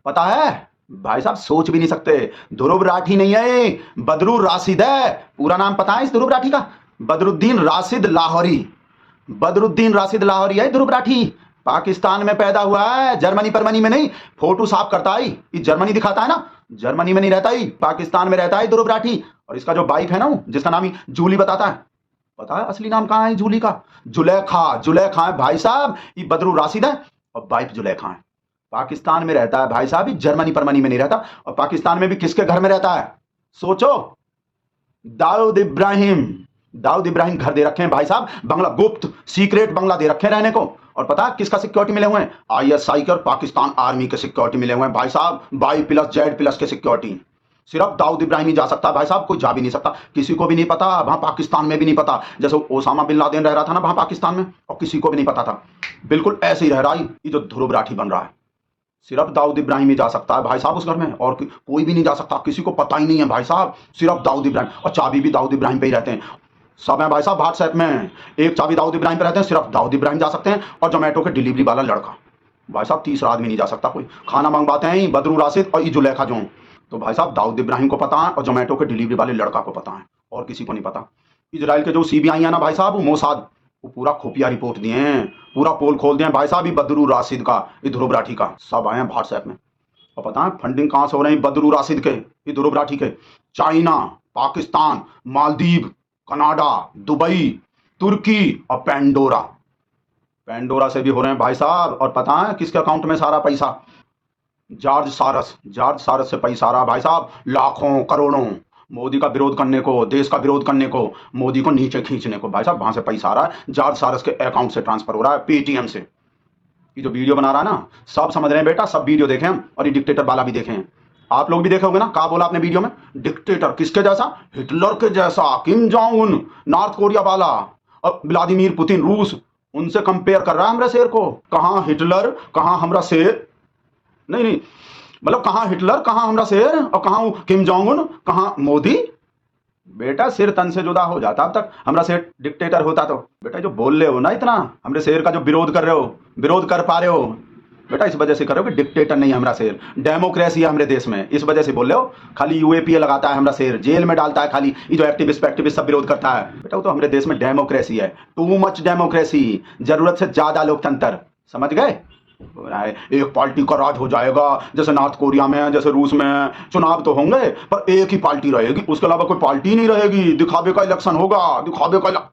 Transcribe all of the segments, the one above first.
पता है भाई साहब, सोच भी नहीं सकते। ध्रुव राठी नहीं है, बदरू राशिद है। पूरा नाम पता है इस ध्रुव राठी का? बदरुद्दीन राशिद लाहौरी। बदरुद्दीन राशिद लाहौरी है ध्रुव राठी। पाकिस्तान में पैदा हुआ है, जर्मनी परमनी में नहीं। फोटो साफ करता है, ये जर्मनी दिखाता है ना, जर्मनी में नहीं रहता ही, पाकिस्तान में रहता है ध्रुव राठी। और इसका जो वाइफ है ना, जिसका नाम ही जूली बताता है, पता है असली नाम कहाँ है जूली का? जुलेखा। जुलेखा है भाई साहब, ये बदरू राशिद है और वाइफ जुलेखा है। पाकिस्तान में रहता है भाई साहब, ये जर्मनी परमनी में नहीं रहता। और पाकिस्तान में भी किसके घर में रहता है सोचो? दाऊद इब्राहिम। दाऊद इब्राहिम घर दे रखे हैं भाई साहब, बंगला, गुप्त सीक्रेट बंगला दे रखे हैं रहने को। और पता है किसका सिक्योरिटी मिले हुए हैं? आईएसआई के और पाकिस्तान आर्मी के सिक्योरिटी मिले हुए हैं भाई साहब, Y+Z+ के सिक्योरिटी। सिर्फ दाऊद इब्राहिम ही जा सकता है भाई साहब, कोई जा भी नहीं सकता। किसी को भी नहीं पता, वहां पाकिस्तान में भी नहीं पता। जैसे ओसामा बिन लादेन रह रहा था ना वहां पाकिस्तान में, और किसी को भी नहीं पता था। बिल्कुल ऐसे ही रह रहा है ये जो ध्रुव राठी बन रहा है। सिर्फ दाऊद इब्राहिम ही जा सकता है भाई साहब उस घर में, और कोई भी नहीं जा सकता। किसी को पता ही नहीं है भाई साहब, सिर्फ दाऊद इब्राहिम। और चाबी भी दाऊद इब्राहिम पे ही रहते हैं। सब है भाई साहब व्हाट्सएप में, एक चाबी दाऊद इब्राहिम पे रहते हैं, सिर्फ दाऊद इब्राहिम जा सकते हैं। और जोमेटो के डिलीवरी वाला लड़का भाई साहब, तीसरा आदमी नहीं जा सकता कोई। खाना मंगवाते हैं बदरू राशिद और जुलेखा जो। तो भाई साहब दाऊद इब्राहिम को पता है और जोमेटो के डिलीवरी वाले लड़का को पता है, और किसी को नहीं पता। इजराइल के जो सीबीआई है ना भाई साहब, वो मोसाद, वो पूरा खुफिया रिपोर्ट दिए हैं, पूरा पोल खोल दिए भाई साहब। ये बदरू राशिद का, ये ध्रुव राठी का, सब आए हैं व्हाट्सएप में। और पता है फंडिंग कहां से हो रही है बदरू राशिद के, ये ध्रुव राठी के? China, Pakistan, Maldives, Canada, Dubai, तुर्की और पेंडोरा। पेंडोरा से भी हो रहे हैं भाई साहब। और पता है किसके अकाउंट में सारा पैसा? जॉर्ज सारस। जॉर्ज सारस से पैसा आ रहा भाई साहब, लाखों करोड़ों। मोदी का विरोध करने को, देश का विरोध करने को, मोदी को नीचे खींचने को भाई साहब, वहां से पैसा आ रहा है। जॉर्ज सारस के अकाउंट से ट्रांसफर हो रहा है, पेटीएम से। ये जो वीडियो बना रहा है ना, सब समझ रहे हैं बेटा, सब वीडियो देखे हम, और ये डिक्टेटर वाला भी देखे हैं। आप लोग भी देखे होंगे ना, कहा बोला आपने वीडियो में? डिक्टेटर किसके जैसा? हिटलर के जैसा। Kim Jong Un north Korea वाला, और व्लादिमीर पुतिन रूस, उनसे कंपेयर कर रहा है हमरा शेर को। कहां हिटलर, कहां हमरा शेर? नहीं नहीं, मतलब कहां हिटलर, कहां हमरा शेर, और कहां किम जोंग उन, कहां मोदी? बेटा सिर तन से जुदा हो जाता अब तक हमरा शेर डिक्टेटर होता तो। बेटा जो बोल रहे हो ना इतना, हमरे शेर का जो विरोध कर रहे हो, विरोध कर पा रहे हो बेटा, इस वजह से कर रहे हो कि डिक्टेटर नहीं है हमरा शेर, डेमोक्रेसी है हमरे देश में, इस वजह से बोल रहे हो। खाली यूएपीए लगाता है हमरा शेर, जेल में डालता है खाली, ये जो एक्टिविस्ट सब विरोध करता है। बेटा वो तो हमरे देश में डेमोक्रेसी है, टू मच डेमोक्रेसी, जरूरत से ज्यादा लोकतंत्र, समझ गए? एक पार्टी का राज हो जाएगा, जैसे नॉर्थ कोरिया में, जैसे रूस में। चुनाव तो होंगे पर एक ही पार्टी रहेगी, उसके अलावा कोई पार्टी नहीं रहेगी। दिखावे का इलेक्शन होगा, दिखावे का।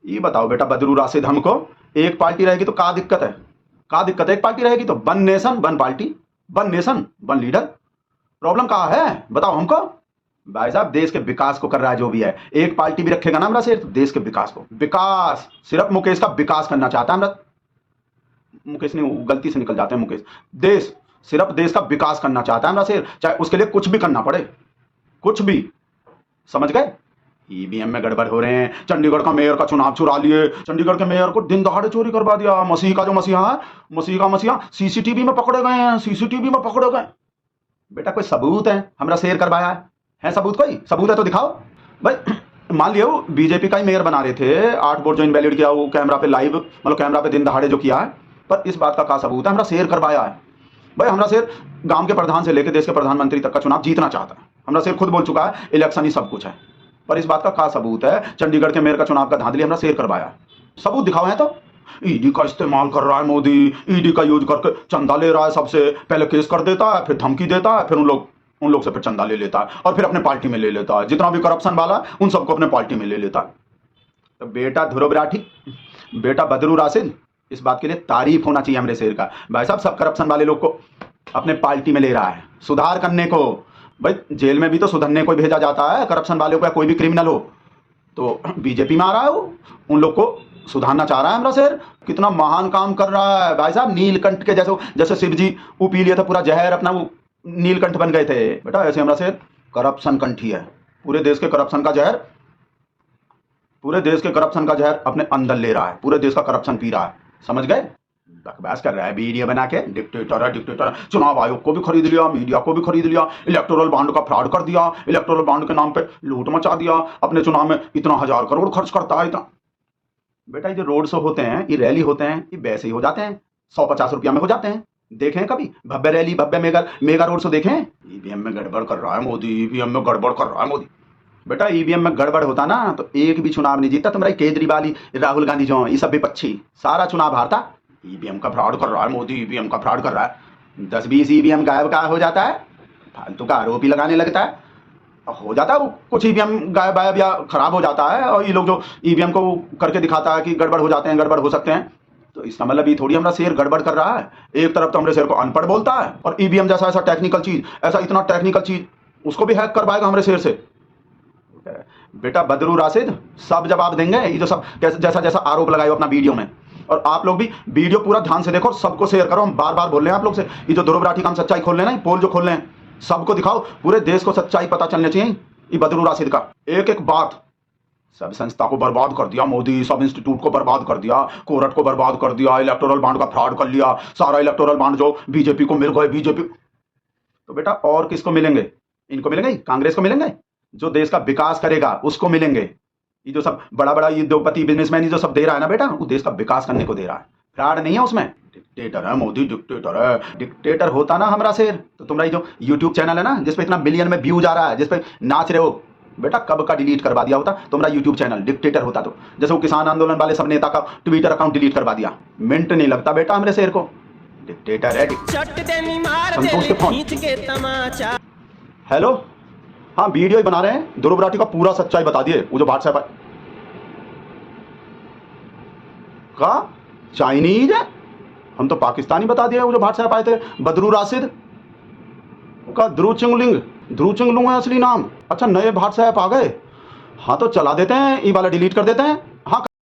ये बताओ बेटा बदरू राशिद, हमको एक पार्टी रहेगी तो क्या दिक्कत है? क्या दिक्कत है? एक पार्टी रहेगी तो one nation one party, one nation one leader. Problem कहाँ है बताओ हमको? भाई साहब देश के विकास को कर रहा है जो भी है। एक पार्टी भी रखेगा ना हमरा सिर्फ देश के विकास को, विकास सिर्फ मुकेश का विकास करना चाहता है हमरा। मुकेश नहीं, गलती से निकल जाते हैं मुकेश। देश, सिर्फ देश का विकास करना चाहता है हमरा शेर, चाहे उसके लिए कुछ भी करना पड़े, कुछ भी, समझ गए? ईवीएम में गड़बड़ हो रहे हैं, चंडीगढ़ का मेयर का चुनाव चुरा लिए, चंडीगढ़ के मेयर को दिन दहाड़े चोरी करवा दिया। मसीह का जो मसीहा है, मसीह का मसीहा सीसीटीवी में पकड़े गए हैं, सीसीटीवी में पकड़े गए। बेटा कोई सबूत है हमरा शेर करवाया है सबूत? कोई सबूत है तो दिखाओ भाई। मान लिया वो बीजेपी का ही मेयर बना रहे थे, 8 वोट जो इनवैलिड किया, वो कैमरा पे लाइव, मतलब कैमरा पे दिन दहाड़े जो किया है, पर इस बात का क्या सबूत है हमरा शेर करवाया है? भाई हमरा शेर गांव के प्रधान से लेकर देश के प्रधानमंत्री तक का चुनाव जीतना चाहता है। हमरा शेर खुद बोल चुका है इलेक्शन ही सब कुछ है, पर इस बात का क्या सबूत है? चंडीगढ़ के मेयर का चुनाव का धांधली हमरा शेर करवाया है, सबूत दिखाओ है तो। ईडी का इस्तेमाल कर रहा है मोदी, ईडी का यूज करके चंदा ले रहा है सबसे। पहले केस कर देता है, फिर धमकी देता है, फिर उन लोग से फिर चंदा ले लेता है, और फिर अपने पार्टी में ले लेता है। जितना भी करप्शन वाला उन सबको अपने पार्टी में ले लेता है। तो बेटा ध्रुव राठी, बेटा बदरू राशिद, इस बात के लिए तारीफ होना चाहिए हमरे शेर का। भाई साहब सब करप्शन वाले लोग को अपने पार्टी में ले रहा है, सुधार करने को। भाई जेल में भी तो सुधरने को भेजा जाता है करप्शन वाले को, या कोई भी क्रिमिनल हो तो बीजेपी में आ रहा है वो, उन लोग को सुधारना चाह रहा है हमरा शेर। कितना महान काम कर रहा है भाई साहब, नीलकंठ के जैसे, जैसे शिव जी वो पी लिए थे पूरा जहर अपना, वो नीलकंठ बन गए थे। बेटा ऐसे हमरा शेर करप्शन कंठी है, पूरे देश के करप्शन का जहर, पूरे देश के करप्शन का जहर अपने अंदर ले रहा है, पूरे देश का करप्शन पी रहा है, समझ गए? बकवास कर रहा है वीडियो बना के, डिक्टेटर है डिक्टेटर। चुनाव आयोग को भी खरीद लिया, मीडिया को भी खरीद लिया, इलेक्टोरल बॉन्ड का फ्रॉड कर दिया, इलेक्टोरल बॉन्ड के नाम पे लूट मचा दिया, अपने चुनाव में इतना 1000 करोड़ खर्च करता है, इतना। बेटा ये जो रोड शो होते हैं, ये रैली होते हैं, ये वैसे ही हो जाते हैं, 150 रुपया में हो जाते हैं। देखें कभी भव्य रैली, भव्य मेगा मेगा रोड शो देखें? ईवीएम में गड़बड़ कर रहा है मोदी, ईवीएम में गड़बड़ कर रहा है मोदी। बेटा ईवीएम में गड़बड़ होता ना तो एक भी चुनाव नहीं जीतता। तुम्हारा केजरीवाल ही, राहुल गांधी जो ये सब विपक्षी सारा चुनाव हारता। ईवीएम का फ्रॉड कर रहा है मोदी, ईवीएम का फ्रॉड कर रहा है। 10-20 ईवीएम गायब का हो जाता है, फालतू का आरोप ही लगाने लगता है। हो जाता है वो कुछ ईवीएम गायब वायब या खराब हो जाता है, और ये लोग जो ईवीएम को करके दिखाता है कि गड़बड़ हो जाते हैं, गड़बड़ हो सकते हैं, तो इसका मतलब ये थोड़ी हमारा शेर गड़बड़ कर रहा है। एक तरफ तो हमारे शेर को अनपढ़ बोलता है, और ईवीएम जैसा ऐसा टेक्निकल चीज, ऐसा इतना टेक्निकल चीज उसको भी हैक करवाएगा हमारे शेर से। बेटा बदरू राशिद सब जवाब देंगे, ये जो सब जैसा जैसा आरोप लगाए अपना वीडियो में। और आप लोग भी वीडियो पूरा ध्यान से देखो, सबको शेयर करो। हम बार बार बोल रहे हैं आप लोग से, ये जो ध्रुव राठी का हम सच्चाई खोल रहे हैं ना, पोल जो खोल रहे हैं, सबको दिखाओ, पूरे देश को सच्चाई पता चलनी चाहिए ये बदरू राशिद का। एक एक बात, सब संस्था को बर्बाद कर दिया मोदी, सब इंस्टीट्यूट को बर्बाद कर दिया, कोर्ट को बर्बाद कर दिया, इलेक्टोरल बॉन्ड का फ्रॉड कर लिया, सारा इलेक्टोरल बॉन्ड जो बीजेपी को मिल गए, बीजेपी। तो बेटा और किसको मिलेंगे? इनको मिलेंगे, कांग्रेस को मिलेंगे, जो देश का विकास करेगा उसको मिलेंगे। ये जो सब बड़ा बड़ा ये उद्योगपति बिजनेसमैन जो सब दे रहा है ना बेटा, वो देश का विकास करने को दे रहा है, फ्रॉड नहीं है उसमें। डिक्टेटर है मोदी, डिक्टेटर है। डिक्टेटर होता ना हमारा शेर तो तुम्हारा जो यूट्यूब चैनल है ना, जिसपे इतना मिलियन में व्यूज आ रहा है, जिसपे नाच रहे हो, बेटा कब का डिलीट करवा दिया होता तुम्हारा यूट्यूब चैनल। डिक्टेटर होता तो जैसे वो किसान आंदोलन वाले सब नेता का ट्विटर अकाउंट डिलीट करवा दिया, मिनट नहीं लगता बेटा हमारे शेर को। डिक्टेटर है। संतोष के फोन। हेलो, हाँ वीडियो ही बना रहे हैं, ध्रुव राठी का पूरा सच्चाई बता दिए। वो जो व्हाट्सएप का चाइनीज है, हम तो पाकिस्तानी बता दिए। वो जो व्हाट्सएप आए थे बदरू राशिद का, ध्रुव चुंगलुंग है असली नाम। अच्छा नए व्हाट्सएप आ गए, हाँ तो चला देते हैं, ये वाला डिलीट कर देते हैं। हाँ